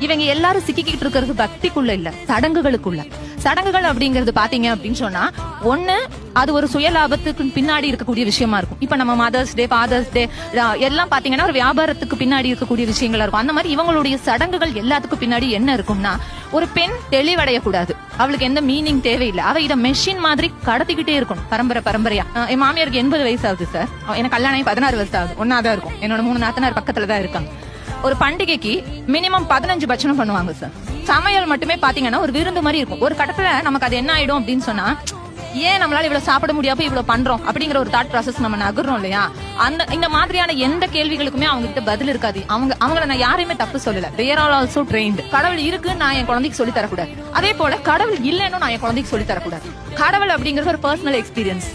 இவங்க எல்லாரும் சிக்கிக்கிட்டு இருக்கிறது பக்திக்குள்ள இல்ல, சடங்குகளுக்குள்ள. சடங்குகள் அப்படிங்கறது பாத்தீங்க அப்படின்னு சொன்னா, ஒண்ணு அது ஒரு சுயலாபத்துக்கு பின்னாடி இருக்கக்கூடிய விஷயமா இருக்கும். இப்ப நம்ம மதர்ஸ் டே, ஃபாதர்ஸ் டே எல்லாம் பாத்தீங்கன்னா ஒரு வியாபாரத்துக்கு பின்னாடி இருக்கக்கூடிய விஷயங்களா இருக்கும். அந்த மாதிரி இவங்களுடைய சடங்குகள் எல்லாத்துக்கும் பின்னாடி என்ன இருக்கும்னா, ஒரு பெண் தெளிவடைய கூடாது, அவளுக்கு எந்த மீனிங் தேவையில்லை, அவ இத மெஷின் மாதிரி கடத்திக்கிட்டே இருக்கணும் பரம்பரையா. என் மாமியாருக்கு 80 வயசு ஆகுது சார், எனக்கு கல்யாணம் 16 வருஷம் ஆகுது, ஒன்னாதான் இருக்கும். என்னோட 3 நாத்தனார் பக்கத்துலதான் இருக்காங்க. ஒரு பண்டிகைக்கு மினிமம் 15 பட்சணம் பண்ணுவாங்க சார். சமையல் மட்டுமே பாத்தீங்கன்னா ஒரு விருந்து மாதிரி இருக்கும். ஒரு கட்டத்துல நமக்கு அது என்ன ஆயிடும் அப்படின்னு சொன்னா, ஏன் நம்மளால இவ்வளவு சாப்பிட முடியாம இவ்வளவு பண்றோம் அப்படிங்கிற ஒரு தாட் ப்ராசஸ் நம்ம நகர்றோம் இல்லையா. இந்த மாதிரியான எந்த கேள்விகளுக்குமே அவங்க கிட்ட பதில் இருக்காது. அவங்கள நான் யாரையுமே தப்பு சொல்லல, they are also trained. கடவுள் இருக்கு நான் என் குழந்தைக்கு சொல்லி தரக்கூடாது, அதே போல கடவுள் இல்லைன்னு நான் என் குழந்தைக்கு சொல்லி தரக்கூடாது. கடவுள் அப்படிங்கறது ஒரு பர்சனல் எக்ஸ்பீரியன்ஸ்,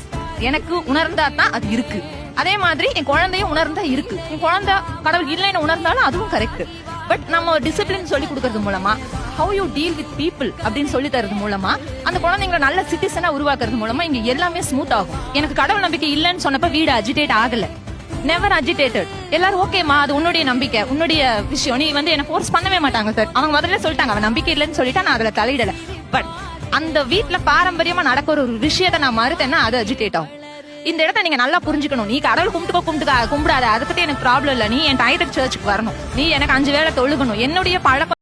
எனக்கு உணர்ந்தா தான் அது இருக்கு. அதே மாதிரி என் குழந்தையும் உணர்ந்தா இருக்கு. என் குழந்தை கடவுள் இல்லைன்னு உணர்ந்தாலும் அதுவும் கரெக்ட். பட் நம்ம டிசிப்ளின் சொல்லி கொடுக்கறது மூலமா, how you deal with people அப்படின்னு சொல்லி தரது மூலமா, அந்த குழந்தைங்களை நல்ல சிட்டிசனா உருவாக்குறது மூலமா இங்க எல்லாமே ஸ்மூத் ஆகும். எனக்கு கடவுள் நம்பிக்கை இல்லைன்னு சொன்னப்ப வீடு அஜிடேட் ஆகல, நெவர் அஜிடேட்டட். எல்லாரும் ஓகேமா, அது உன்னுடைய நம்பிக்கை, உன்னுடைய விஷயம், நீ என்ன ஃபோர்ஸ் பண்ணவே மாட்டாங்க சார். அவங்க முதல்ல சொல்லிட்டாங்க அவன் நம்பிக்கை இல்லைன்னு சொல்லிட்டா, நான் அதுல தலையிடல. பட் அந்த வீட்டுல பாரம்பரியமா நடக்கிற ஒரு விஷயத்த நான் மறுத்தேன்னா அது அஜிடேட் ஆகும். இந்த இடத்த நீங்க நல்லா புரிஞ்சுக்கணும். நீ கடவுள் கும்பிடாத, அதை பத்தி எனக்கு ப்ராப்ளம் இல்ல. நீ என் டைட்டட் சர்ச்சுக்கு வரணும், நீ எனக்கு 5 வேளை தொழுகணும். என்னுடைய பழக்கம்